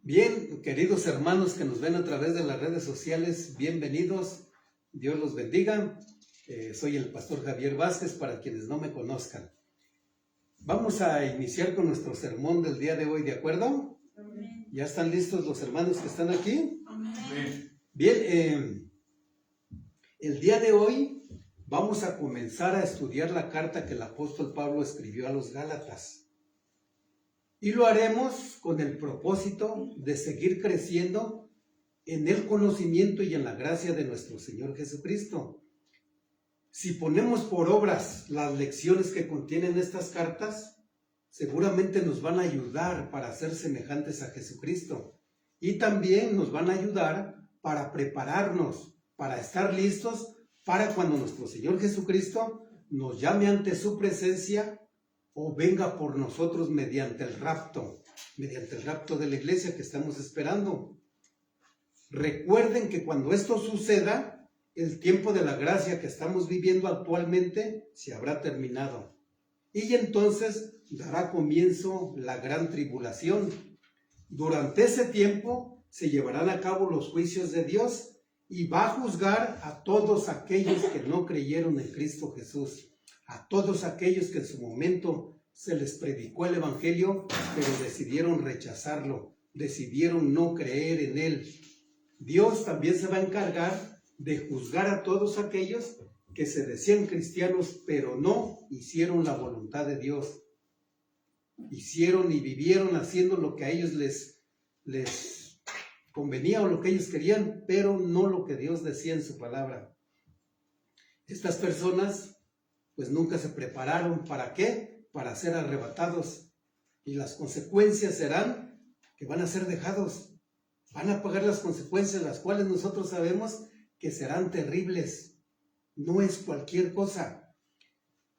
Bien, queridos hermanos que nos ven a través de las redes sociales, bienvenidos, Dios los bendiga. Soy el pastor Javier Vázquez, para quienes no me conozcan. Vamos a iniciar con nuestro sermón del día de hoy, ¿de acuerdo? Amén. ¿Ya están listos los hermanos que están aquí? Amén. Bien, el día de hoy vamos a comenzar a estudiar la carta que el apóstol Pablo escribió a los Gálatas. Y lo haremos con el propósito de seguir creciendo en el conocimiento y en la gracia de nuestro Señor Jesucristo. Si ponemos por obras las lecciones que contienen estas cartas, seguramente nos van a ayudar para ser semejantes a Jesucristo. Y también nos van a ayudar para prepararnos, para estar listos para cuando nuestro Señor Jesucristo nos llame ante su presencia o venga por nosotros mediante el rapto de la iglesia que estamos esperando. Recuerden que cuando esto suceda, el tiempo de la gracia que estamos viviendo actualmente se habrá terminado. Y entonces dará comienzo la gran tribulación. Durante ese tiempo se llevarán a cabo los juicios de Dios y va a juzgar a todos aquellos que no creyeron en Cristo Jesús. A todos aquellos que en su momento se les predicó el Evangelio, pero decidieron rechazarlo, decidieron no creer en él. Dios también se va a encargar de juzgar a todos aquellos que se decían cristianos, pero no hicieron la voluntad de Dios. Hicieron y vivieron haciendo lo que a ellos les convenía o lo que ellos querían, pero no lo que Dios decía en su palabra. Estas personas pues nunca se prepararon. ¿Para qué? Para ser arrebatados. Y las consecuencias serán que van a ser dejados. Van a pagar las consecuencias, las cuales nosotros sabemos que serán terribles. No es cualquier cosa.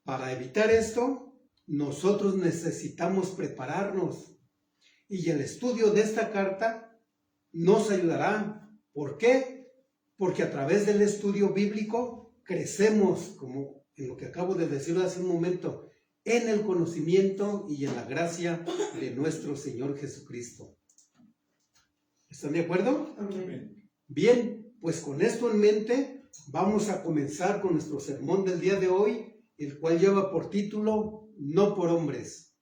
Para evitar esto, nosotros necesitamos prepararnos. Y el estudio de esta carta nos ayudará. ¿Por qué? Porque a través del estudio bíblico crecemos, como en lo que acabo de decir hace un momento, en el conocimiento y en la gracia de nuestro Señor Jesucristo. ¿Están de acuerdo? Amén. Bien, pues con esto en mente, vamos a comenzar con nuestro sermón del día de hoy, el cual lleva por título, No por hombres.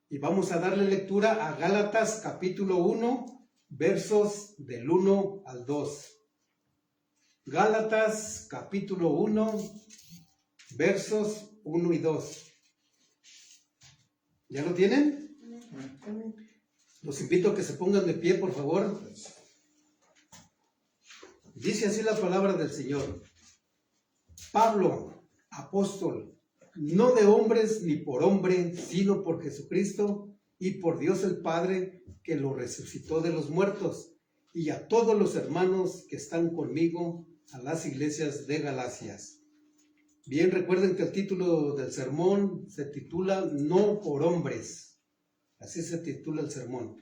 Y vamos a darle lectura a Gálatas capítulo 1, versos del 1 al 2. Gálatas capítulo 1, versos 1 y 2. ¿Ya lo tienen? Amén. Los invito a que se pongan de pie, por favor. Dice así la palabra del Señor. Pablo, apóstol, no de hombres ni por hombre, sino por Jesucristo y por Dios el Padre, que lo resucitó de los muertos, y a todos los hermanos que están conmigo, a las iglesias de Galacias. Bien, recuerden que el título del sermón se titula No por hombres. Así se titula el sermón.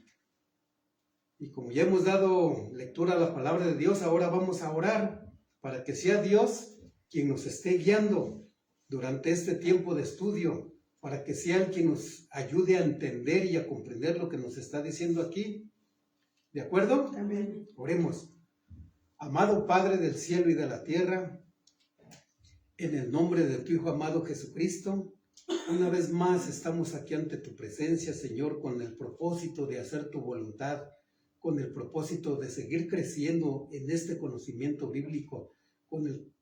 Y como ya hemos dado lectura a la palabra de Dios, ahora vamos a orar para que sea Dios quien nos esté guiando durante este tiempo de estudio, para que sea Él quien nos ayude a entender y a comprender lo que nos está diciendo aquí. ¿De acuerdo? Amén. Oremos. Amado Padre del cielo y de la tierra, en el nombre de tu Hijo amado Jesucristo, una vez más estamos aquí ante tu presencia, Señor, con el propósito de hacer tu voluntad, con el propósito de seguir creciendo en este conocimiento bíblico, con el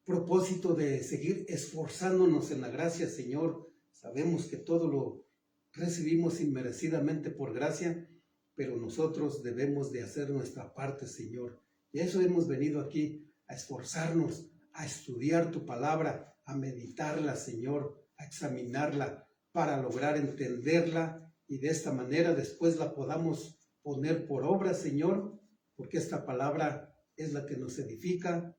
propósito de seguir esforzándonos en la gracia, Señor. Sabemos que todo lo recibimos inmerecidamente por gracia, pero nosotros debemos de hacer nuestra parte, Señor. Y a eso hemos venido aquí, a esforzarnos, a estudiar tu palabra, a meditarla, Señor, a examinarla, para lograr entenderla y de esta manera después la podamos poner por obra, Señor, porque esta palabra es la que nos edifica,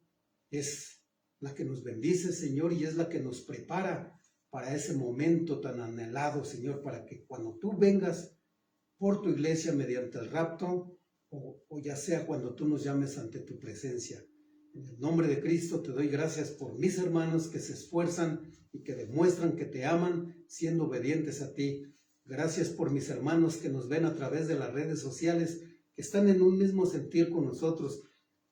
es la que nos bendice, Señor, y es la que nos prepara para ese momento tan anhelado, Señor, para que cuando tú vengas por tu iglesia mediante el rapto, o ya sea cuando tú nos llames ante tu presencia. En el nombre de Cristo te doy gracias por mis hermanos que se esfuerzan y que demuestran que te aman siendo obedientes a ti. Gracias por mis hermanos que nos ven a través de las redes sociales, que están en un mismo sentir con nosotros,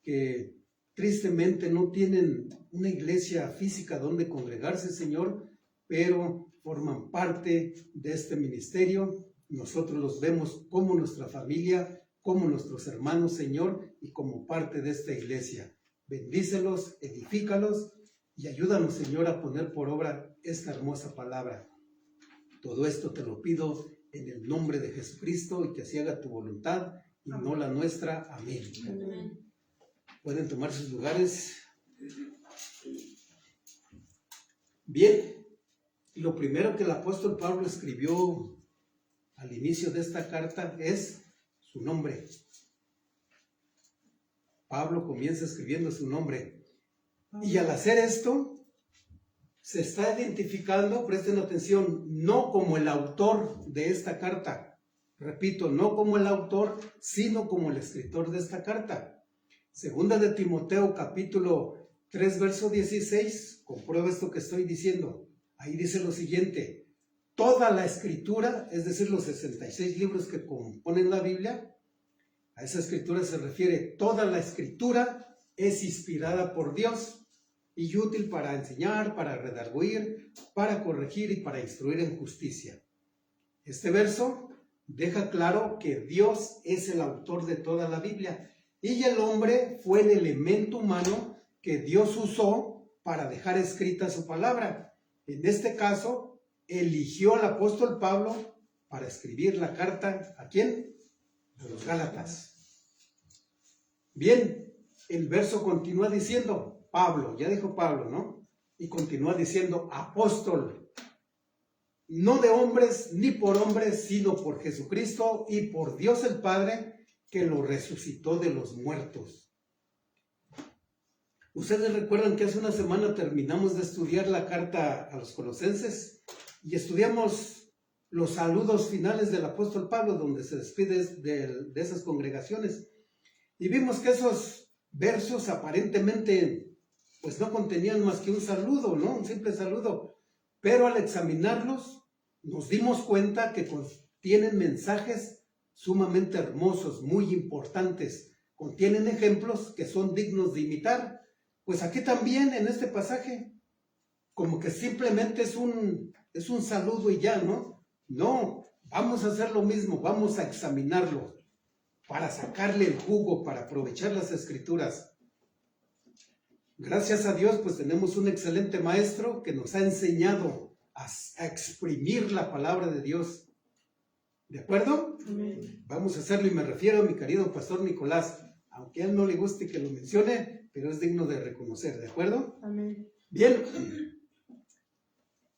que tristemente no tienen una iglesia física donde congregarse, Señor, pero forman parte de este ministerio. Nosotros los vemos como nuestra familia, como nuestros hermanos, Señor, y como parte de esta iglesia. Bendícelos, edifícalos y ayúdanos, Señor, a poner por obra esta hermosa palabra. Todo esto te lo pido en el nombre de Jesucristo y que así haga tu voluntad y no la nuestra. Amén. Amén. Pueden tomar sus lugares. Bien, lo primero que el apóstol Pablo escribió al inicio de esta carta es su nombre. Pablo comienza escribiendo su nombre. Y al hacer esto, se está identificando, presten atención, no como el autor de esta carta. Repito, no como el autor, sino como el escritor de esta carta. Segunda de Timoteo, capítulo 3, verso 16, comprueba esto que estoy diciendo. Ahí dice lo siguiente: toda la escritura, es decir, los 66 libros que componen la Biblia, a esa escritura se refiere, toda la escritura es inspirada por Dios y útil para enseñar, para redarguir, para corregir y para instruir en justicia. Este verso deja claro que Dios es el autor de toda la Biblia y el hombre fue el elemento humano que Dios usó para dejar escrita su palabra. En este caso, eligió al apóstol Pablo para escribir la carta, ¿a quién? A los Gálatas. Bien, el verso continúa diciendo, Pablo, ya dijo Pablo, ¿no? Y continúa diciendo, apóstol, no de hombres ni por hombres, sino por Jesucristo y por Dios el Padre, que lo resucitó de los muertos. Ustedes recuerdan que hace una semana terminamos de estudiar la carta a los Colosenses y estudiamos los saludos finales del apóstol Pablo, donde se despide de esas congregaciones. Y vimos que esos versos aparentemente pues no contenían más que un saludo, ¿no? Un simple saludo. Pero al examinarlos, nos dimos cuenta que contienen mensajes sumamente hermosos, muy importantes. Contienen ejemplos que son dignos de imitar. Pues aquí también, en este pasaje, como que simplemente es un saludo y ya, ¿no? No, vamos a hacer lo mismo, vamos a examinarlo para sacarle el jugo, para aprovechar las escrituras. Gracias a Dios, pues tenemos un excelente maestro que nos ha enseñado a exprimir la palabra de Dios. ¿De acuerdo? Amén. Vamos a hacerlo y me refiero a mi querido pastor Nicolás, aunque a él no le guste que lo mencione, pero es digno de reconocer, ¿de acuerdo? Amén. Bien,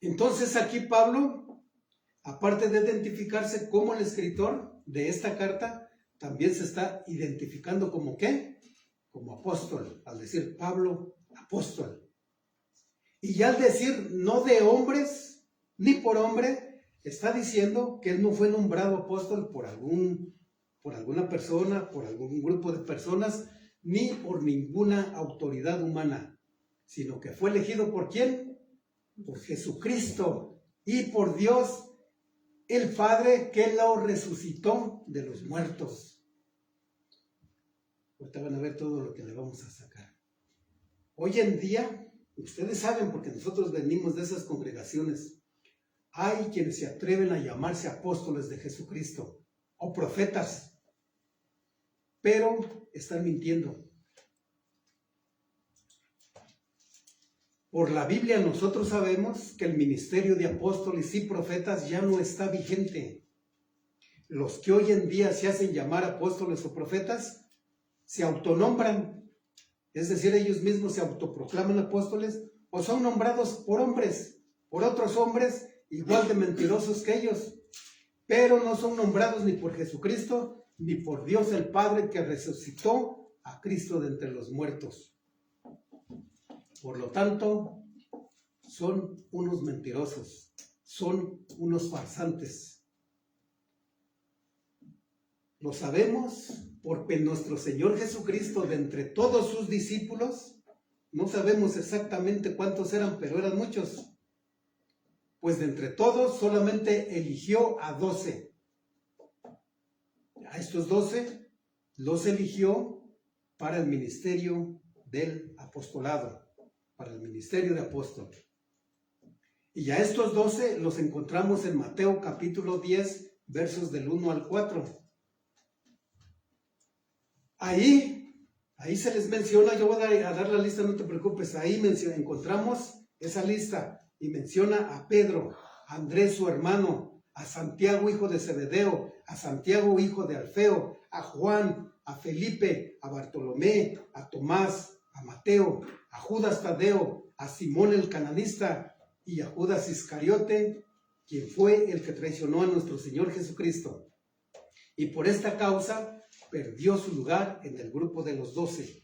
entonces aquí Pablo, aparte de identificarse como el escritor de esta carta, también se está identificando como ¿qué? Como apóstol, al decir Pablo, apóstol. Y ya al decir no de hombres ni por hombre, está diciendo que él no fue nombrado apóstol por alguna persona, por algún grupo de personas, ni por ninguna autoridad humana, sino que fue elegido ¿por quién? Por Jesucristo y por Dios, el Padre que lo resucitó de los muertos. Ahorita van a ver todo lo que le vamos a sacar. Hoy en día, ustedes saben, porque nosotros venimos de esas congregaciones, hay quienes se atreven a llamarse apóstoles de Jesucristo o profetas, pero están mintiendo. Por la Biblia nosotros sabemos que el ministerio de apóstoles y profetas ya no está vigente. Los que hoy en día se hacen llamar apóstoles o profetas se autonombran, es decir, ellos mismos se autoproclaman apóstoles o son nombrados por hombres, por otros hombres igual de mentirosos que ellos, pero no son nombrados ni por Jesucristo ni por Dios el Padre que resucitó a Cristo de entre los muertos. Por lo tanto, son unos mentirosos, son unos farsantes. Lo sabemos porque nuestro Señor Jesucristo, de entre todos sus discípulos, no sabemos exactamente cuántos eran, pero eran muchos. pues de entre todos solamente eligió a 12. A estos 12 los eligió para el ministerio del apostolado, para el ministerio de apóstol. Y a estos 12 los encontramos en Mateo capítulo 10, versos del 1 al 4. Ahí se les menciona, yo voy a dar la lista, no te preocupes, ahí encontramos esa lista y menciona a Pedro, a Andrés su hermano, a Santiago hijo de Zebedeo, a Santiago hijo de Alfeo, a Juan, a Felipe, a Bartolomé, a Tomás, a Mateo, a Judas Tadeo, a Simón el cananista y a Judas Iscariote, quien fue el que traicionó a nuestro Señor Jesucristo. Y por esta causa perdió su lugar en el grupo de los 12.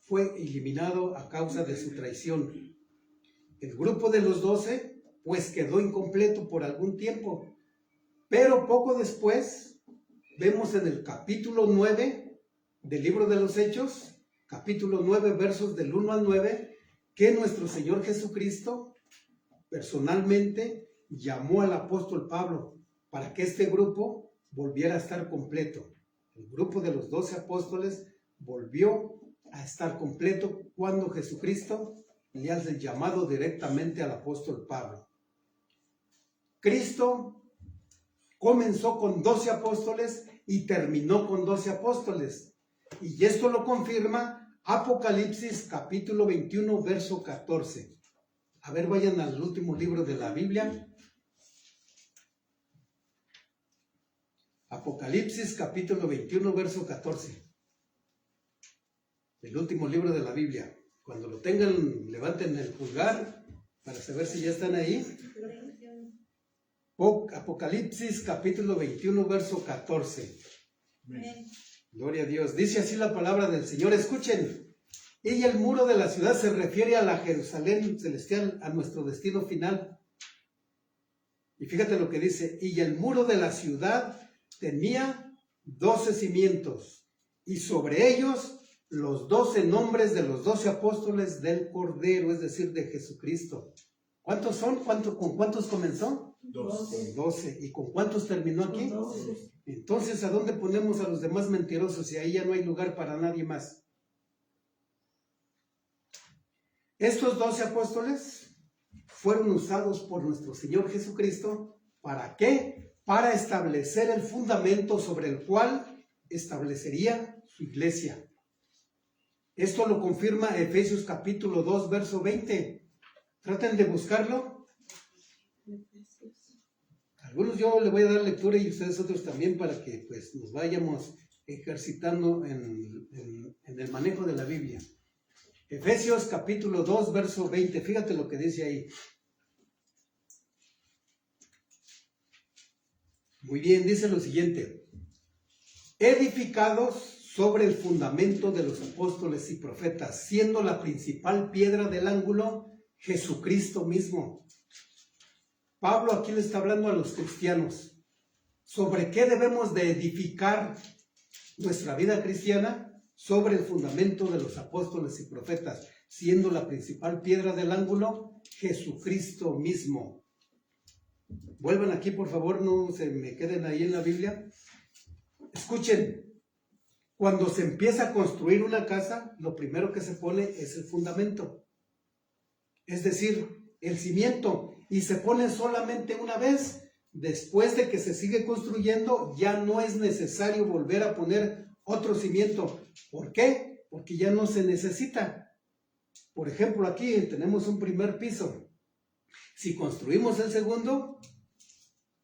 Fue eliminado a causa de su traición. El grupo de los 12 pues quedó incompleto por algún tiempo. Pero poco después vemos en el capítulo 9 del libro de los Hechos, capítulo 9 versos del 1 al 9, que nuestro Señor Jesucristo personalmente llamó al apóstol Pablo para que este grupo volviera a estar completo. El grupo de los 12 apóstoles volvió a estar completo cuando Jesucristo le hace el llamado directamente al apóstol Pablo. Cristo comenzó con 12 apóstoles y terminó con 12 apóstoles. Y esto lo confirma Apocalipsis capítulo 21, verso 14. A ver, vayan al último libro de la Biblia. Apocalipsis capítulo 21, verso 14. El último libro de la Biblia. Cuando lo tengan, levanten el pulgar para saber si ya están ahí. Apocalipsis capítulo 21, verso 14. Amén. Gloria a Dios. Dice así la palabra del Señor. Escuchen. Y el muro de la ciudad se refiere a la Jerusalén celestial, a nuestro destino final. Y fíjate lo que dice. Y el muro de la ciudad tenía 12 cimientos, y sobre ellos los 12 nombres de los 12 apóstoles del Cordero, es decir, de Jesucristo. ¿Cuántos son? ¿Con cuántos comenzó? 12. Con 12. ¿Y con cuántos terminó aquí? 12. Entonces, ¿a dónde ponemos a los demás mentirosos si ahí ya no hay lugar para nadie más? Estos 12 apóstoles fueron usados por nuestro Señor Jesucristo. ¿Para qué? Para establecer el fundamento sobre el cual establecería su iglesia. Esto lo confirma Efesios capítulo 2, verso 20. Traten de buscarlo. Algunos yo le voy a dar lectura y ustedes otros también para que pues nos vayamos ejercitando en el manejo de la Biblia. Efesios capítulo 2, verso 20. Fíjate lo que dice ahí. Muy bien, dice lo siguiente. Edificados sobre el fundamento de los apóstoles y profetas, siendo la principal piedra del ángulo Jesucristo mismo. Pablo aquí le está hablando a los cristianos. ¿Sobre qué debemos de edificar nuestra vida cristiana? Sobre el fundamento de los apóstoles y profetas, siendo la principal piedra del ángulo Jesucristo mismo. Vuelvan aquí, por favor, no se me queden ahí en la Biblia. Escuchen. Cuando se empieza a construir una casa, lo primero que se pone es el fundamento. Es decir, el cimiento. Y se pone solamente una vez. Después de que se sigue construyendo, ya no es necesario volver a poner otro cimiento. ¿Por qué? Porque ya no se necesita. Por ejemplo, aquí tenemos un primer piso. Si construimos el segundo,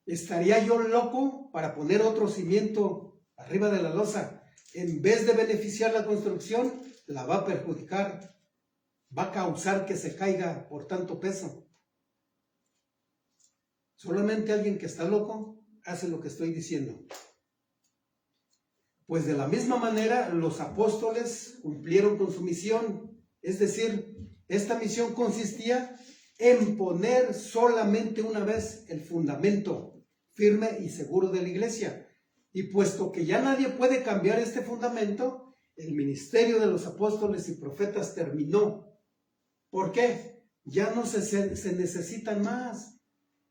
¿estaría yo loco para poner otro cimiento arriba de la losa? En vez de beneficiar la construcción, la va a perjudicar. Va a causar que se caiga por tanto peso. Solamente alguien que está loco hace lo que estoy diciendo. Pues de la misma manera, los apóstoles cumplieron con su misión. Es decir, esta misión consistía en poner solamente una vez el fundamento firme y seguro de la iglesia. Y puesto que ya nadie puede cambiar este fundamento, el ministerio de los apóstoles y profetas terminó. ¿Por qué? Ya no se necesitan más.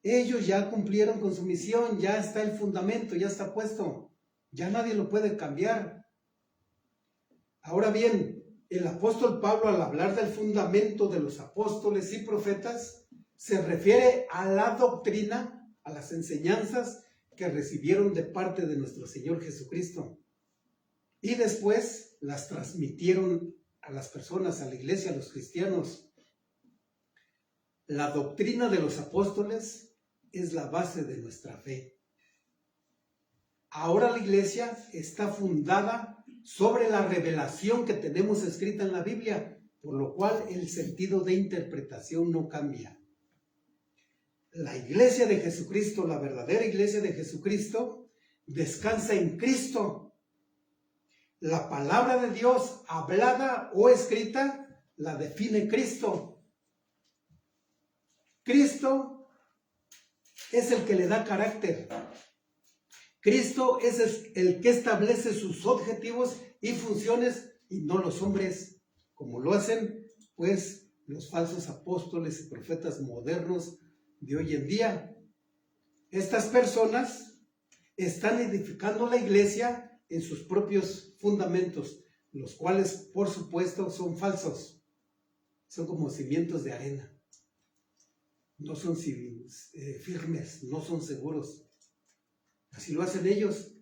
Ellos ya cumplieron con su misión, ya está el fundamento, ya está puesto, ya nadie lo puede cambiar. Ahora bien, el apóstol Pablo, al hablar del fundamento de los apóstoles y profetas, se refiere a la doctrina, a las enseñanzas que recibieron de parte de nuestro Señor Jesucristo. Y después las transmitieron a las personas, a la iglesia, a los cristianos. La doctrina de los apóstoles es la base de nuestra fe. Ahora la iglesia está fundada sobre la revelación que tenemos escrita en la Biblia, por lo cual el sentido de interpretación no cambia. La iglesia de Jesucristo, la verdadera iglesia de Jesucristo, descansa en Cristo. La palabra de Dios, hablada o escrita, la define Cristo. Cristo es el que le da carácter. Cristo es el que establece sus objetivos y funciones y no los hombres, como lo hacen pues los falsos apóstoles y profetas modernos de hoy en día. Estas personas están edificando la iglesia en sus propios fundamentos, los cuales por supuesto son falsos, son como cimientos de arena, no son firmes, no son seguros. Así lo hacen ellos,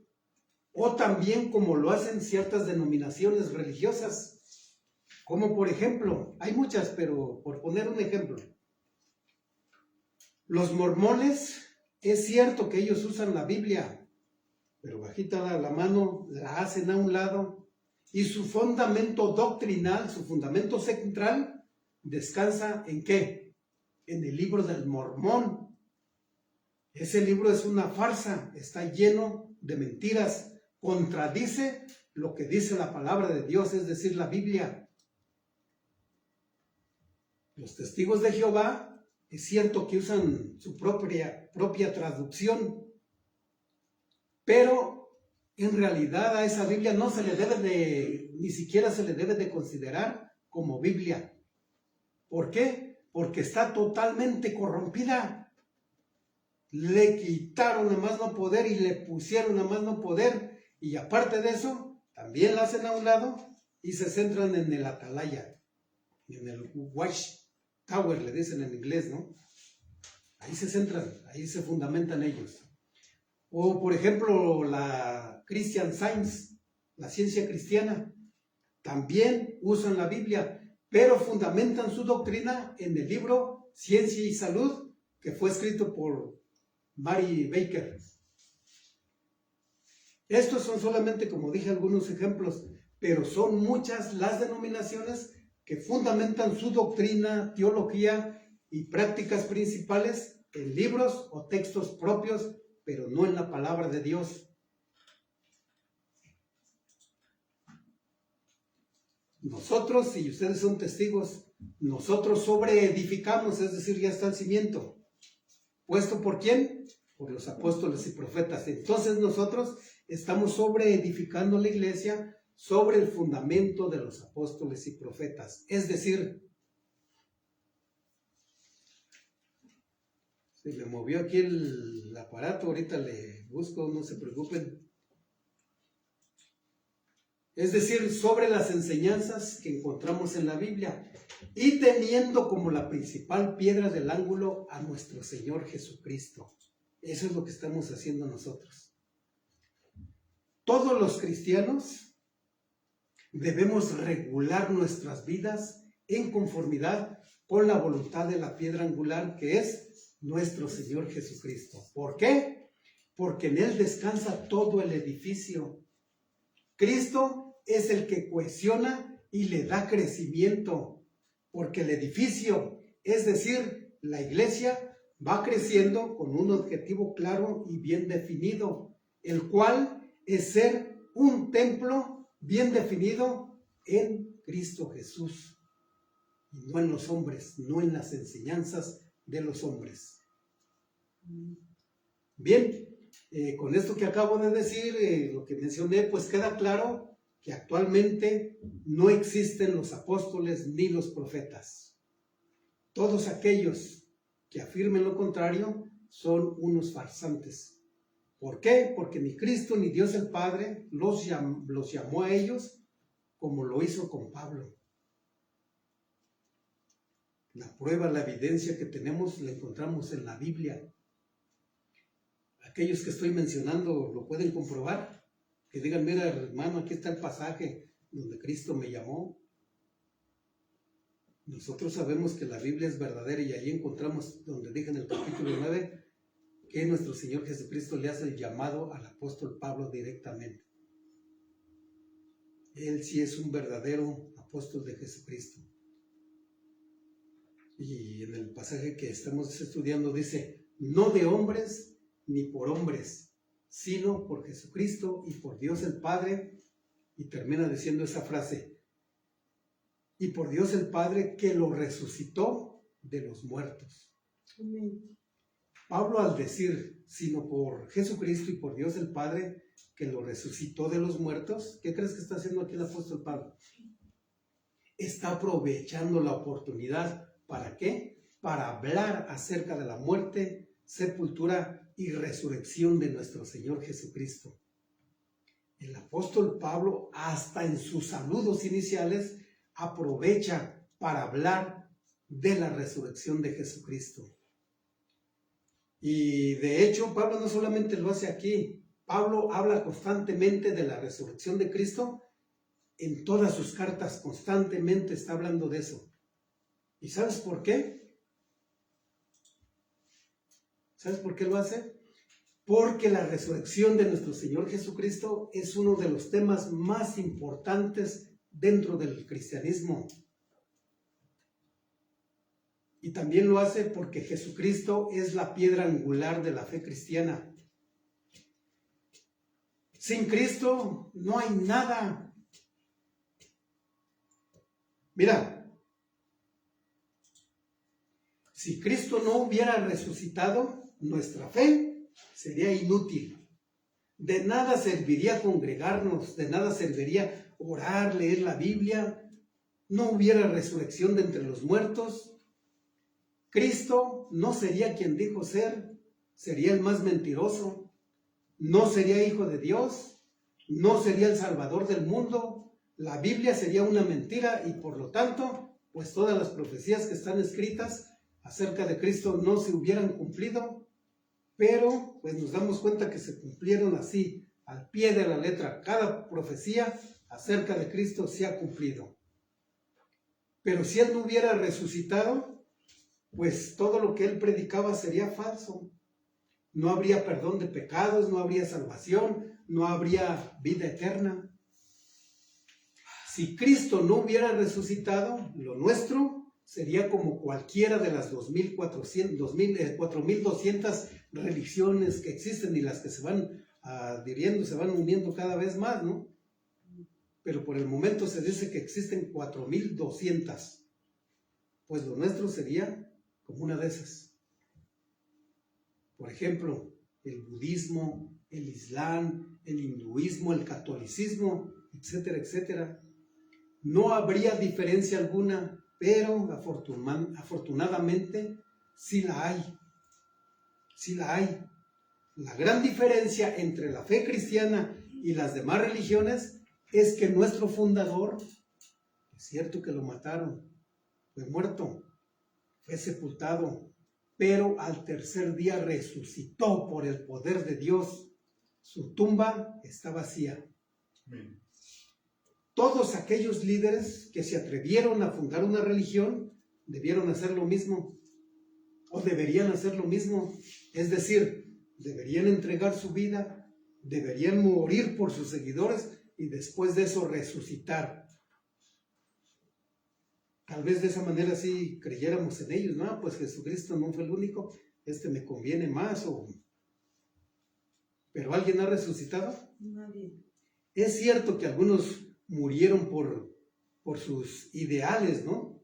o también como lo hacen ciertas denominaciones religiosas, como por ejemplo, hay muchas, pero por poner un ejemplo, los mormones, es cierto que ellos usan la Biblia, pero bajita la mano, la hacen a un lado, y su fundamento doctrinal, su fundamento central, descansa ¿en qué? En el libro del Mormón. Ese libro es una farsa, está lleno de mentiras, contradice lo que dice la palabra de Dios, es decir, la Biblia. Los testigos de Jehová, es cierto que usan su propia traducción, pero en realidad a esa Biblia no se le debe ni siquiera se le debe de considerar como Biblia. ¿Por qué? Porque está totalmente corrompida. Le quitaron a más no poder y le pusieron a más no poder, y aparte de eso, también la hacen a un lado y se centran en el atalaya, en el watchtower, le dicen en inglés, ¿no? Ahí se centran, ahí se fundamentan ellos. O por ejemplo la Christian Science, la ciencia cristiana, también usan la Biblia, pero fundamentan su doctrina en el libro Ciencia y Salud, que fue escrito por Mary Baker. Estos son solamente, como dije, algunos ejemplos, pero son muchas las denominaciones que fundamentan su doctrina, teología y prácticas principales en libros o textos propios, pero no en la palabra de Dios. Nosotros, y ustedes son testigos, nosotros sobreedificamos, es decir, ya está el cimiento. ¿Puesto por quién? Por los apóstoles y profetas. Entonces nosotros estamos sobreedificando la iglesia sobre el fundamento de los apóstoles y profetas. Es decir, se me movió aquí el aparato, ahorita le busco, no se preocupen. Es decir, sobre las enseñanzas que encontramos en la Biblia y teniendo como la principal piedra del ángulo a nuestro Señor Jesucristo. Eso es lo que estamos haciendo nosotros. Todos los cristianos debemos regular nuestras vidas en conformidad con la voluntad de la piedra angular que es nuestro Señor Jesucristo. ¿Por qué? Porque en Él descansa todo el edificio. Cristo es el que cohesiona y le da crecimiento, porque el edificio, es decir, la iglesia, va creciendo con un objetivo claro y bien definido, el cual es ser un templo bien definido en Cristo Jesús, y no en los hombres, no en las enseñanzas de los hombres. Bien, con esto que acabo de decir, lo que mencioné, pues queda claro que actualmente no existen los apóstoles ni los profetas. Todos aquellos que afirmen lo contrario son unos farsantes. ¿Por qué? Porque ni Cristo ni Dios el Padre los llamó a ellos como lo hizo con Pablo. La prueba, la evidencia que tenemos la encontramos en la Biblia. Aquellos que estoy mencionando lo pueden comprobar. Que digan, mira hermano, aquí está el pasaje donde Cristo me llamó. Nosotros sabemos que la Biblia es verdadera y ahí encontramos donde dije en el capítulo 9 que nuestro Señor Jesucristo le hace el llamado al apóstol Pablo directamente. Él sí es un verdadero apóstol de Jesucristo. Y en el pasaje que estamos estudiando dice, no de hombres ni por hombres, sino por Jesucristo y por Dios el Padre. Y termina diciendo esa frase, y por Dios el Padre que lo resucitó de los muertos. Amén. Pablo al decir, sino por Jesucristo y por Dios el Padre que lo resucitó de los muertos, ¿qué crees que está haciendo aquí el apóstol Pablo? Está aprovechando la oportunidad, ¿para qué? Para hablar acerca de la muerte, sepultura y resurrección de nuestro Señor Jesucristo. El apóstol Pablo, hasta en sus saludos iniciales, aprovecha para hablar de la resurrección de Jesucristo. Y de hecho, Pablo no solamente lo hace aquí, Pablo habla constantemente de la resurrección de Cristo. En todas sus cartas constantemente está hablando de eso. ¿Y sabes por qué? ¿Sabes por qué lo hace? Porque la resurrección de nuestro Señor Jesucristo es uno de los temas más importantes dentro del cristianismo. Y también lo hace porque Jesucristo es la piedra angular de la fe cristiana. Sin Cristo no hay nada. Mira, si Cristo no hubiera resucitado, nuestra fe sería inútil. De nada serviría congregarnos, de nada serviría orar, leer la Biblia. No hubiera resurrección de entre los muertos. Cristo no sería quien dijo ser, sería el más mentiroso. No sería hijo de Dios, no sería el salvador del mundo. La Biblia sería una mentira y por lo tanto, pues todas las profecías que están escritas acerca de Cristo no se hubieran cumplido. Pero pues nos damos cuenta que se cumplieron así, al pie de la letra. Cada profecía acerca de Cristo se ha cumplido. Pero si Él no hubiera resucitado, pues todo lo que Él predicaba sería falso. No habría perdón de pecados, no habría salvación, no habría vida eterna. Si Cristo no hubiera resucitado, lo nuestro sería como cualquiera de las 4.200 religiones que existen y las que se van adhiriendo, se van uniendo cada vez más, ¿no? Pero por el momento se dice que existen 4.200. Pues lo nuestro sería como una de esas. Por ejemplo, el budismo, el islam, el hinduismo, el catolicismo, etcétera, etcétera. No habría diferencia alguna, pero afortunadamente sí la hay. Sí la hay. La gran diferencia entre la fe cristiana y las demás religiones es que nuestro fundador, es cierto que lo mataron, fue muerto, fue sepultado, pero al tercer día resucitó por el poder de Dios. Su tumba está vacía. Amén. Todos aquellos líderes que se atrevieron a fundar una religión debieron hacer lo mismo, o deberían hacer lo mismo. Es decir, deberían entregar su vida, deberían morir por sus seguidores y después de eso resucitar. Tal vez de esa manera sí creyéramos en ellos, ¿no? Pues Jesucristo no fue el único, me conviene más. ¿Pero alguien ha resucitado? Nadie. Es cierto que algunos murieron por sus ideales, ¿no?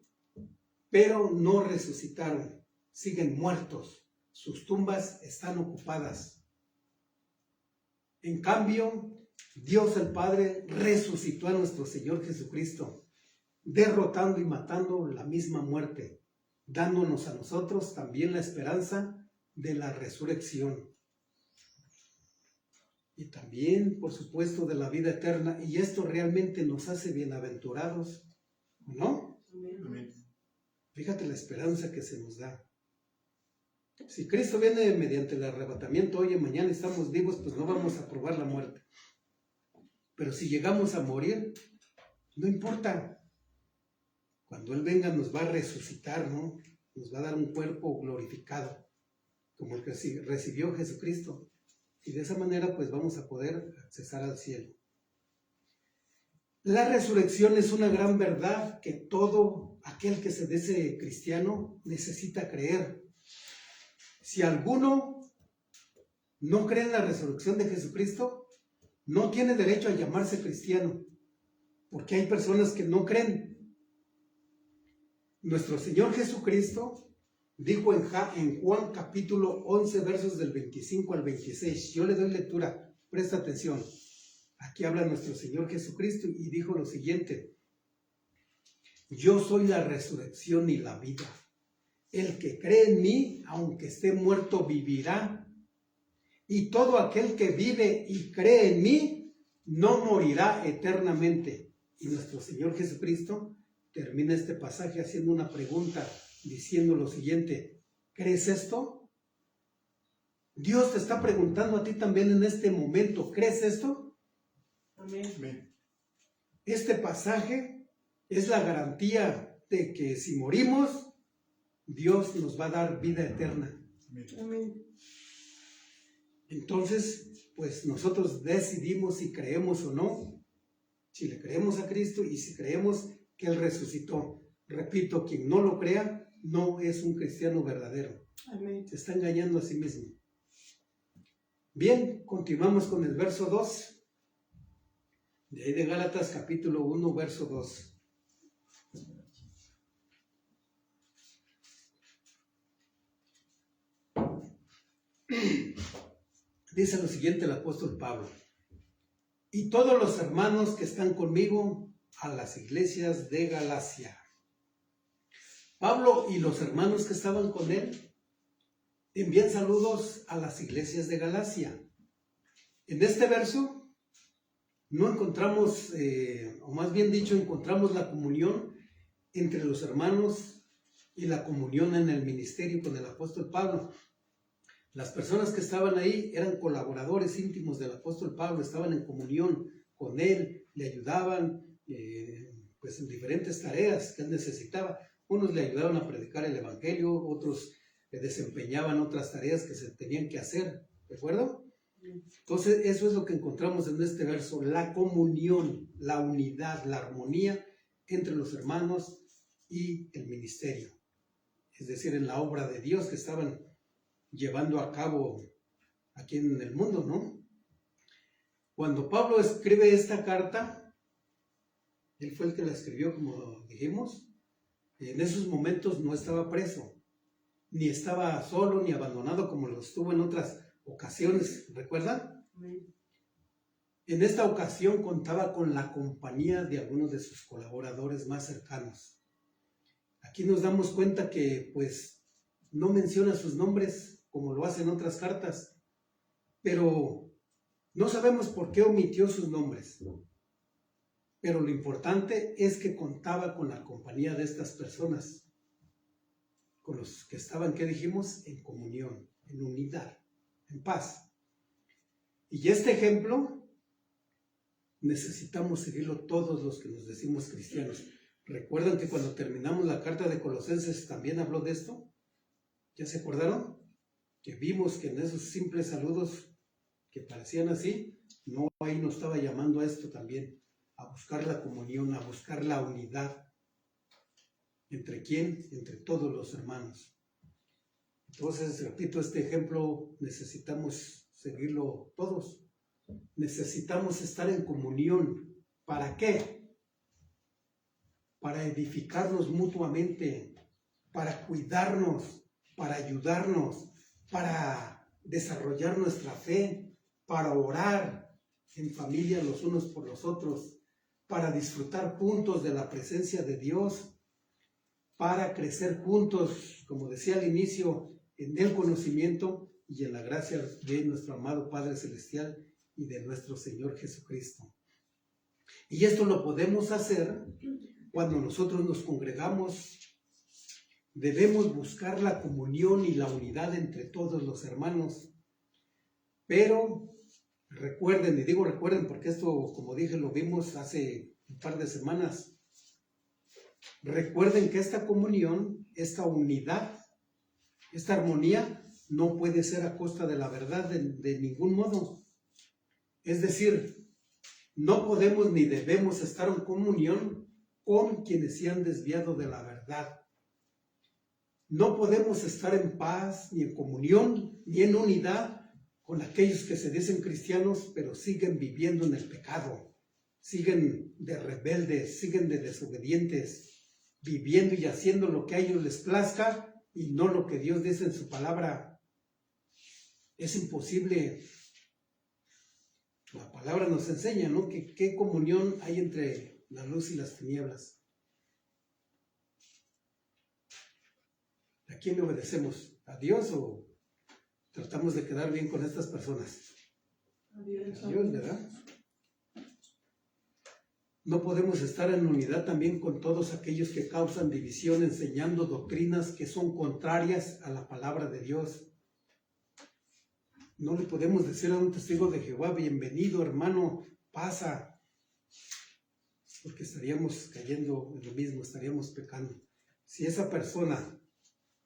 Pero no resucitaron, siguen muertos, sus tumbas están ocupadas. En cambio, Dios el Padre resucitó a nuestro Señor Jesucristo, derrotando y matando la misma muerte, dándonos a nosotros también la esperanza de la resurrección. Y también, por supuesto, de la vida eterna. Y esto realmente nos hace bienaventurados, ¿no? Amén. Fíjate la esperanza que se nos da. Si Cristo viene mediante el arrebatamiento hoy y mañana estamos vivos, pues no vamos a probar la muerte. Pero si llegamos a morir, no importa. Cuando Él venga nos va a resucitar, ¿no? Nos va a dar un cuerpo glorificado, como el que recibió Jesucristo. Y de esa manera pues vamos a poder accesar al cielo. La resurrección es una gran verdad que todo aquel que se dice cristiano necesita creer. Si alguno no cree en la resurrección de Jesucristo, no tiene derecho a llamarse cristiano, porque hay personas que no creen. Nuestro Señor Jesucristo dijo en Juan capítulo 11, versos del 25 al 26. Yo le doy lectura, presta atención. Aquí habla nuestro Señor Jesucristo y dijo lo siguiente: yo soy la resurrección y la vida. El que cree en mí, aunque esté muerto, vivirá. Y todo aquel que vive y cree en mí, no morirá eternamente. Y nuestro Señor Jesucristo termina este pasaje haciendo una pregunta, diciendo lo siguiente: ¿crees esto? Dios te está preguntando a ti también en este momento, ¿crees esto? Amén. Este pasaje es la garantía de que si morimos, Dios nos va a dar vida eterna. Amén. Entonces, pues nosotros decidimos si creemos o no, si le creemos a Cristo y si creemos que Él resucitó. Repito, quien no lo crea no es un cristiano verdadero. Amén. Se está engañando a sí mismo. Bien, continuamos con el verso 2. De ahí de Gálatas capítulo 1, verso 2. Dice lo siguiente el apóstol Pablo: y todos los hermanos que están conmigo a las iglesias de Galacia. Pablo y los hermanos que estaban con él envían saludos a las iglesias de Galacia. En este verso no encontramos, o más bien dicho, encontramos la comunión entre los hermanos y la comunión en el ministerio con el apóstol Pablo. Las personas que estaban ahí eran colaboradores íntimos del apóstol Pablo, estaban en comunión con él, le ayudaban pues en diferentes tareas que él necesitaba. Unos le ayudaban a predicar el evangelio, otros desempeñaban otras tareas que se tenían que hacer, ¿de acuerdo? Entonces eso es lo que encontramos en este verso: la comunión, la unidad, la armonía entre los hermanos y el ministerio, es decir, en la obra de Dios que estaban llevando a cabo aquí en el mundo, ¿no? Cuando Pablo escribe esta carta, él fue el que la escribió, como dijimos. En esos momentos no estaba preso, ni estaba solo ni abandonado como lo estuvo en otras ocasiones, ¿recuerdan? En esta ocasión contaba con la compañía de algunos de sus colaboradores más cercanos. Aquí nos damos cuenta que pues no menciona sus nombres como lo hacen otras cartas, pero no sabemos por qué omitió sus nombres. Pero lo importante es que contaba con la compañía de estas personas, con los que estaban, ¿qué dijimos? En comunión, en unidad, en paz. Y este ejemplo necesitamos seguirlo todos los que nos decimos cristianos. ¿Recuerdan que cuando terminamos la carta de Colosenses también habló de esto? ¿Ya se acordaron? Que vimos que en esos simples saludos que parecían así, no, ahí nos estaba llamando a esto también, a buscar la comunión, a buscar la unidad. ¿Entre quién? Entre todos los hermanos. Entonces, repito, este ejemplo necesitamos seguirlo todos. Necesitamos estar en comunión. ¿Para qué? Para edificarnos mutuamente, para cuidarnos, para ayudarnos, para desarrollar nuestra fe, para orar en familia los unos por los otros, para disfrutar juntos de la presencia de Dios, para crecer juntos, como decía al inicio, en el conocimiento y en la gracia de nuestro amado Padre Celestial y de nuestro Señor Jesucristo. Y esto lo podemos hacer cuando nosotros nos congregamos. Debemos buscar la comunión y la unidad entre todos los hermanos. Pero recuerden, y digo recuerden porque esto, como dije, lo vimos hace un par de semanas. Recuerden que esta comunión, esta unidad, esta armonía no puede ser a costa de la verdad de ningún modo. Es decir, no podemos ni debemos estar en comunión con quienes se han desviado de la verdad. No podemos estar en paz, ni en comunión, ni en unidad con aquellos que se dicen cristianos, pero siguen viviendo en el pecado, siguen de rebeldes, siguen de desobedientes, viviendo y haciendo lo que a ellos les plazca y no lo que Dios dice en su palabra. Es imposible. La palabra nos enseña, ¿no? ¿Qué comunión hay entre la luz y las tinieblas? ¿A quién le obedecemos? ¿A Dios o tratamos de quedar bien con estas personas? A Dios, ¿verdad? No podemos estar en unidad también con todos aquellos que causan división enseñando doctrinas que son contrarias a la palabra de Dios. No le podemos decir a un testigo de Jehová, bienvenido hermano, pasa, porque estaríamos cayendo en lo mismo, estaríamos pecando. Si esa persona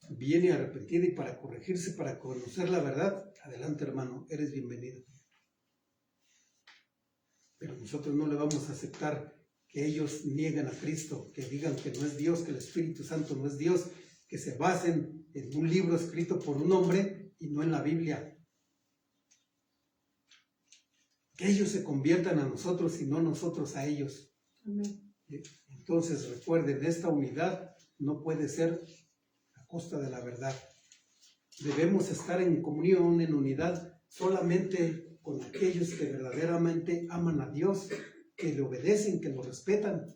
viene arrepentida y para corregirse, para conocer la verdad, adelante hermano, eres bienvenido. Pero nosotros no le vamos a aceptar que ellos nieguen a Cristo, que digan que no es Dios, que el Espíritu Santo no es Dios, que se basen en un libro escrito por un hombre y no en la Biblia. Que ellos se conviertan a nosotros y no nosotros a ellos. Amén. Entonces recuerden, esta unidad no puede ser a costa de la verdad. Debemos estar en comunión, en unidad, solamente con aquellos que verdaderamente aman a Dios, que le obedecen, que lo respetan.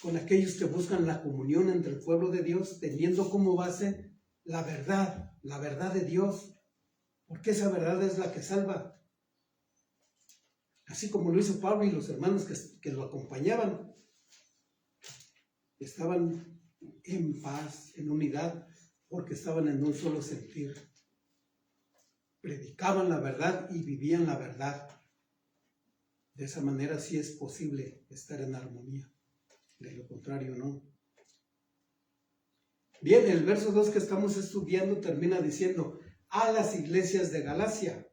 Con aquellos que buscan la comunión entre el pueblo de Dios, teniendo como base la verdad de Dios. Porque esa verdad es la que salva. Así como lo hizo Pablo y los hermanos que lo acompañaban. Estaban en paz, en unidad, porque estaban en un solo sentir. Predicaban la verdad y vivían la verdad. De esa manera sí es posible estar en armonía. De lo contrario, no. Bien, el verso 2 que estamos estudiando termina diciendo: a las iglesias de Galacia.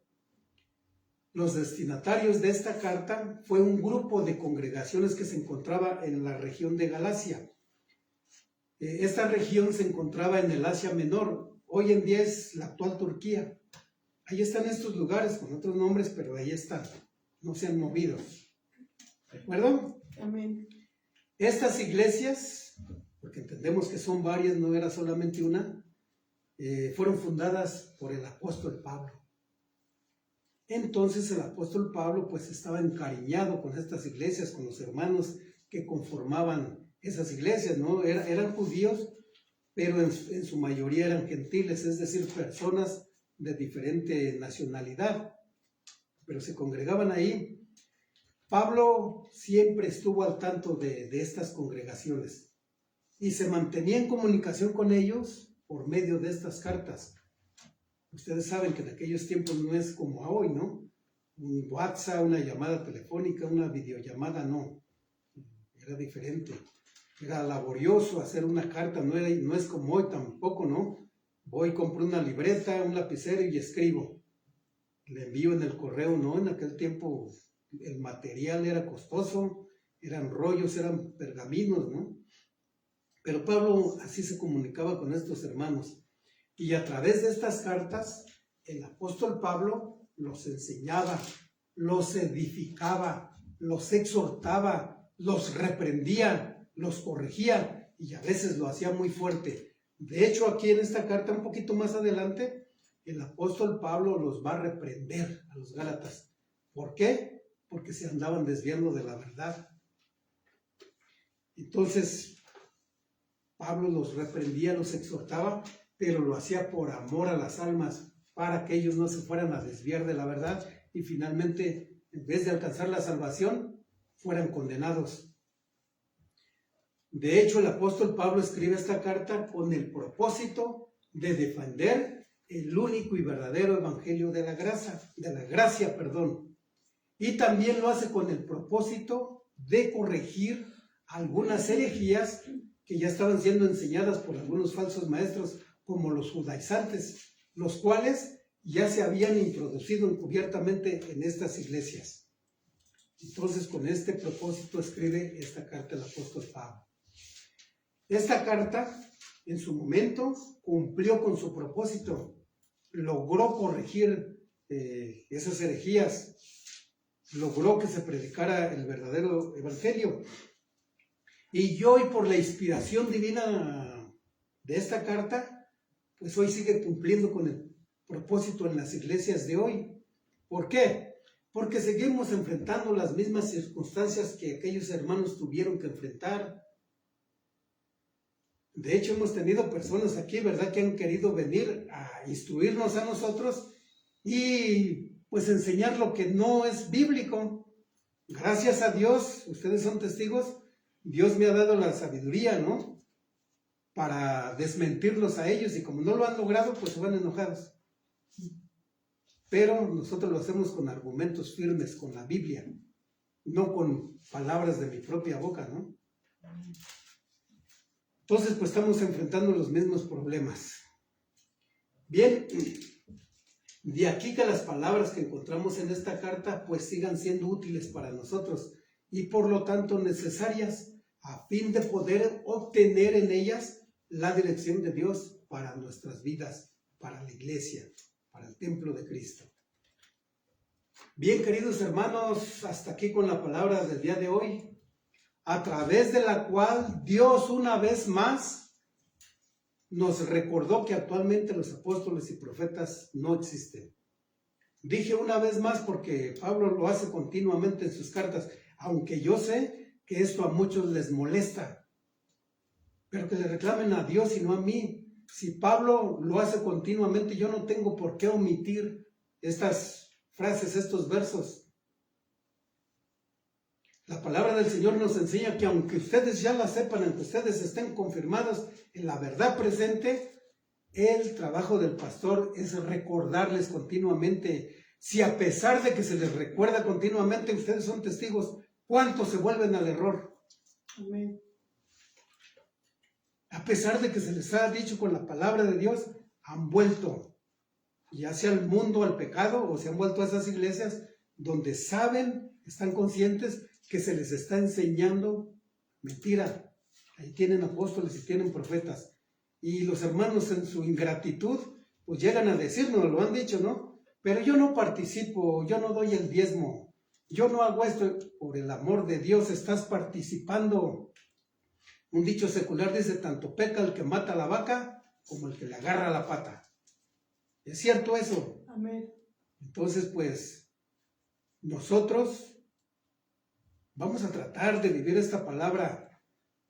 Los destinatarios de esta carta fue un grupo de congregaciones que se encontraba en la región de Galacia. Esta región se encontraba en el Asia Menor, hoy en día es la actual Turquía. Ahí están estos lugares con otros nombres, pero ahí están, no se han movido. ¿De acuerdo? Amén. Estas iglesias, porque entendemos que son varias, no era solamente una, fueron fundadas por el apóstol Pablo. Entonces el apóstol Pablo pues estaba encariñado con estas iglesias, con los hermanos que conformaban esas iglesias, ¿no? Eran judíos, pero en su mayoría eran gentiles, es decir, personas de diferente nacionalidad, pero se congregaban ahí. Pablo siempre estuvo al tanto de estas congregaciones y se mantenía en comunicación con ellos por medio de estas cartas. Ustedes saben que en aquellos tiempos no es como hoy, ¿no? Un WhatsApp, una llamada telefónica, una videollamada, no. Era diferente. Era laborioso hacer una carta, no es como hoy tampoco, ¿no? Voy, compro una libreta, un lapicero y escribo. Le envío en el correo, ¿no? En aquel tiempo el material era costoso, eran rollos, eran pergaminos, ¿no? Pero Pablo así se comunicaba con estos hermanos. Y a través de estas cartas, el apóstol Pablo los enseñaba, los edificaba, los exhortaba, los reprendía, los corregía y a veces lo hacía muy fuerte. De hecho, aquí en esta carta, un poquito más adelante, el apóstol Pablo los va a reprender a los Gálatas. ¿Por qué? Porque se andaban desviando de la verdad. Entonces, Pablo los reprendía, los exhortaba, pero lo hacía por amor a las almas, para que ellos no se fueran a desviar de la verdad y finalmente, en vez de alcanzar la salvación, fueran condenados. De hecho, el apóstol Pablo escribe esta carta con el propósito de defender el único y verdadero evangelio de la gracia, y también lo hace con el propósito de corregir algunas herejías que ya estaban siendo enseñadas por algunos falsos maestros, como los judaizantes, los cuales ya se habían introducido encubiertamente en estas iglesias. Entonces, con este propósito escribe esta carta el apóstol Pablo. Esta carta, en su momento, cumplió con su propósito, logró corregir esas herejías, logró que se predicara el verdadero evangelio. Y hoy, por la inspiración divina de esta carta, pues hoy sigue cumpliendo con el propósito en las iglesias de hoy. ¿Por qué? Porque seguimos enfrentando las mismas circunstancias que aquellos hermanos tuvieron que enfrentar. De hecho, hemos tenido personas aquí, ¿verdad?, que han querido venir a instruirnos a nosotros y pues enseñar lo que no es bíblico. Gracias a Dios, ustedes son testigos, Dios me ha dado la sabiduría, ¿no?, para desmentirlos a ellos, y como no lo han logrado, pues se van enojados. Pero nosotros lo hacemos con argumentos firmes, con la Biblia, no con palabras de mi propia boca, ¿no? Entonces, pues estamos enfrentando los mismos problemas. Bien, de aquí que las palabras que encontramos en esta carta, pues sigan siendo útiles para nosotros y por lo tanto necesarias a fin de poder obtener en ellas la dirección de Dios para nuestras vidas, para la iglesia, para el templo de Cristo. Bien, queridos hermanos, hasta aquí con la palabra del día de hoy, a través de la cual Dios una vez más nos recordó que actualmente los apóstoles y profetas no existen. Dije una vez más porque Pablo lo hace continuamente en sus cartas, aunque yo sé que esto a muchos les molesta, pero que le reclamen a Dios y no a mí. Si Pablo lo hace continuamente, yo no tengo por qué omitir estas frases, estos versos. La palabra del Señor nos enseña que aunque ustedes ya la sepan, aunque ustedes estén confirmados en la verdad presente, el trabajo del pastor es recordarles continuamente. Si a pesar de que se les recuerda continuamente, ustedes son testigos, ¿cuántos se vuelven al error? Amén. A pesar de que se les ha dicho con la palabra de Dios, han vuelto, ya sea al mundo, al pecado, o se han vuelto a esas iglesias donde saben, están conscientes que se les está enseñando mentira. Ahí tienen apóstoles y tienen profetas. Y los hermanos en su ingratitud, pues llegan a decirnos, lo han dicho, ¿no? Pero yo no participo, yo no doy el diezmo, yo no hago esto. Por el amor de Dios, estás participando. Un dicho secular dice, tanto peca el que mata a la vaca como el que le agarra la pata. ¿Es cierto eso? Amén. Entonces, pues, nosotros vamos a tratar de vivir esta palabra.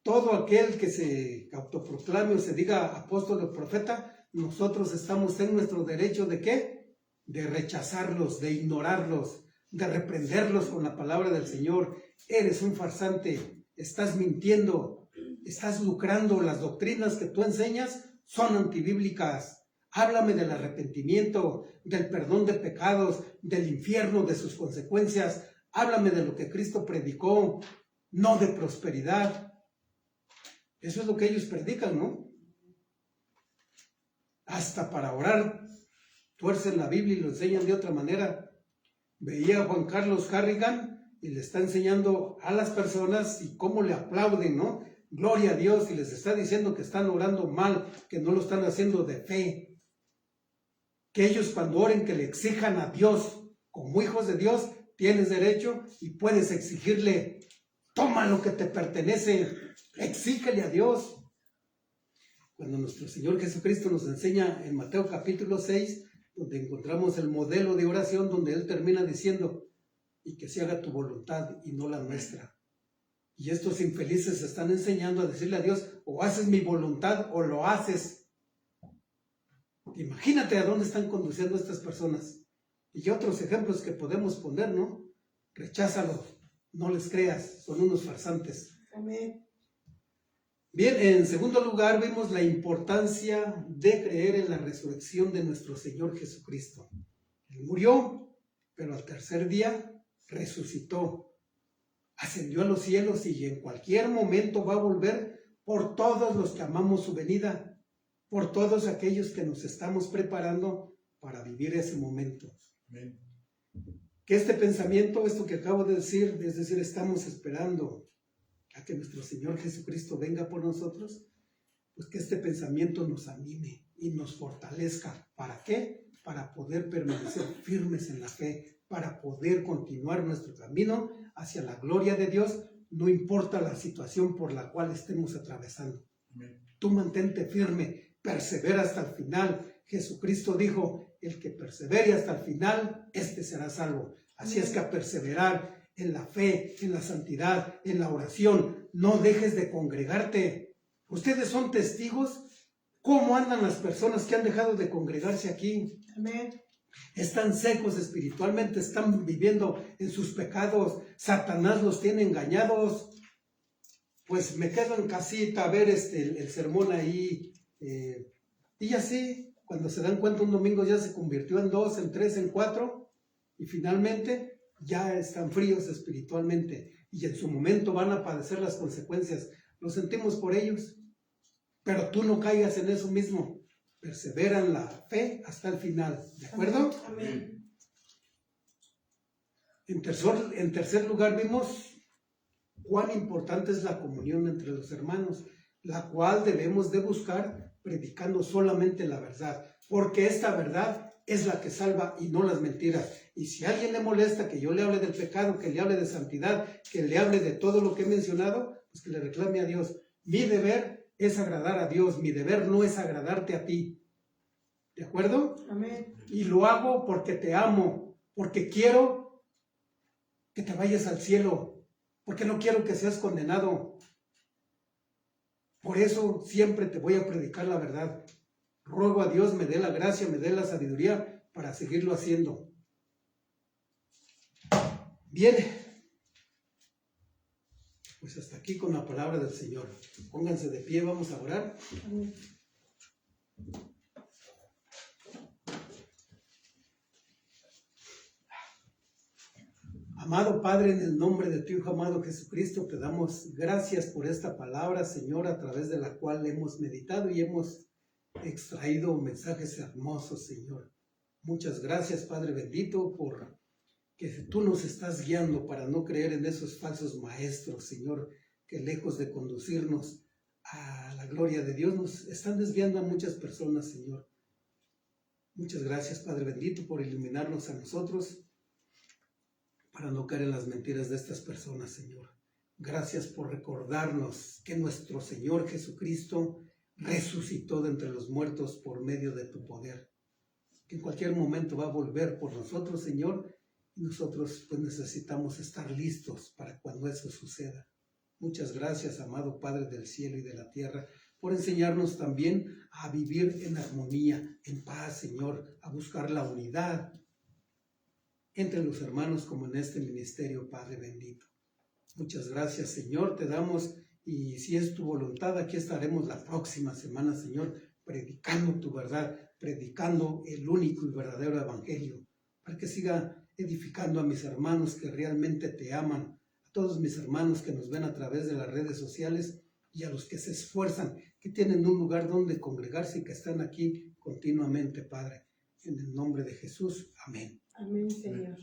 Todo aquel que se autoproclame o se diga apóstol o profeta, nosotros estamos en nuestro derecho ¿de qué? De rechazarlos, de ignorarlos, de reprenderlos con la palabra del Señor. Eres un farsante, estás mintiendo, estás lucrando. Las doctrinas que tú enseñas son antibíblicas. Háblame del arrepentimiento, del perdón de pecados, del infierno, de sus consecuencias. Háblame de lo que Cristo predicó, no de prosperidad. Eso es lo que ellos predican, ¿no? Hasta para orar tuercen la Biblia y lo enseñan de otra manera. Veía a Juan Carlos Harrigan y le está enseñando a las personas y cómo le aplauden, ¿no? Gloria a Dios, y les está diciendo que están orando mal, que no lo están haciendo de fe. Que ellos cuando oren, que le exijan a Dios, como hijos de Dios, tienes derecho y puedes exigirle, toma lo que te pertenece, exígele a Dios. Cuando nuestro Señor Jesucristo nos enseña en Mateo capítulo 6, donde encontramos el modelo de oración, donde Él termina diciendo, y que se haga tu voluntad y no la nuestra. Y estos infelices están enseñando a decirle a Dios, o haces mi voluntad o lo haces. Imagínate a dónde están conduciendo estas personas. Y otros ejemplos que podemos poner, ¿no? Recházalos, no les creas, son unos farsantes. Amén. Bien, en segundo lugar vimos la importancia de creer en la resurrección de nuestro Señor Jesucristo. Él murió, pero al tercer día resucitó, ascendió a los cielos y en cualquier momento va a volver por todos los que amamos su venida, por todos aquellos que nos estamos preparando para vivir ese momento. Amén. Que este pensamiento, esto que acabo de decir, es decir, estamos esperando a que nuestro Señor Jesucristo venga por nosotros, pues que este pensamiento nos anime y nos fortalezca. ¿Para qué? Para poder permanecer firmes en la fe, para poder continuar nuestro camino hacia la gloria de Dios, no importa la situación por la cual estemos atravesando. Amén. Tú mantente firme, persevera hasta el final. Jesucristo dijo, el que persevere hasta el final, este será salvo. Así es que a perseverar en la fe, en la santidad, en la oración, no dejes de congregarte. Ustedes son testigos cómo andan las personas que han dejado de congregarse aquí. Amén. Están secos espiritualmente, están viviendo en sus pecados. Satanás los tiene engañados. Pues me quedo en casita a ver el sermón ahí. Y así, cuando se dan cuenta, un domingo ya se convirtió en 2, en 3, en 4. Y finalmente ya están fríos espiritualmente. Y en su momento van a padecer las consecuencias. Lo sentimos por ellos. Pero tú no caigas en eso mismo. Persevera en la fe hasta el final. ¿De acuerdo? Amén. En tercer lugar vimos cuán importante es la comunión entre los hermanos, la cual debemos de buscar predicando solamente la verdad, porque esta verdad es la que salva y no las mentiras. Y si a alguien le molesta que yo le hable del pecado, que le hable de santidad, que le hable de todo lo que he mencionado, pues que le reclame a Dios. Mi deber es agradar a Dios, mi deber no es agradarte a ti. ¿De acuerdo? Amén. Y lo hago porque te amo, porque quiero que te vayas al cielo, porque no quiero que seas condenado. Por eso siempre te voy a predicar la verdad. Ruego a Dios me dé la gracia, me dé la sabiduría para seguirlo haciendo. Bien, pues hasta aquí con la palabra del Señor. Pónganse de pie, vamos a orar. Amén. Amado Padre, en el nombre de tu Hijo amado Jesucristo, te damos gracias por esta palabra, Señor, a través de la cual hemos meditado y hemos extraído mensajes hermosos, Señor. Muchas gracias, Padre bendito, por que tú nos estás guiando para no creer en esos falsos maestros, Señor, que lejos de conducirnos a la gloria de Dios, nos están desviando a muchas personas, Señor. Muchas gracias, Padre bendito, por iluminarnos a nosotros, para no caer en las mentiras de estas personas, Señor. Gracias por recordarnos que nuestro Señor Jesucristo resucitó de entre los muertos por medio de tu poder. Que en cualquier momento va a volver por nosotros, Señor, y nosotros pues necesitamos estar listos para cuando eso suceda. Muchas gracias, amado Padre del cielo y de la tierra, por enseñarnos también a vivir en armonía, en paz, Señor, a buscar la unidad entre los hermanos como en este ministerio, Padre bendito. Muchas gracias, Señor, te damos, y si es tu voluntad, aquí estaremos la próxima semana, Señor, predicando tu verdad, predicando el único y verdadero evangelio, para que siga edificando a mis hermanos que realmente te aman, a todos mis hermanos que nos ven a través de las redes sociales y a los que se esfuerzan, que tienen un lugar donde congregarse y que están aquí continuamente, Padre. En el nombre de Jesús, amén. Amén, Señor.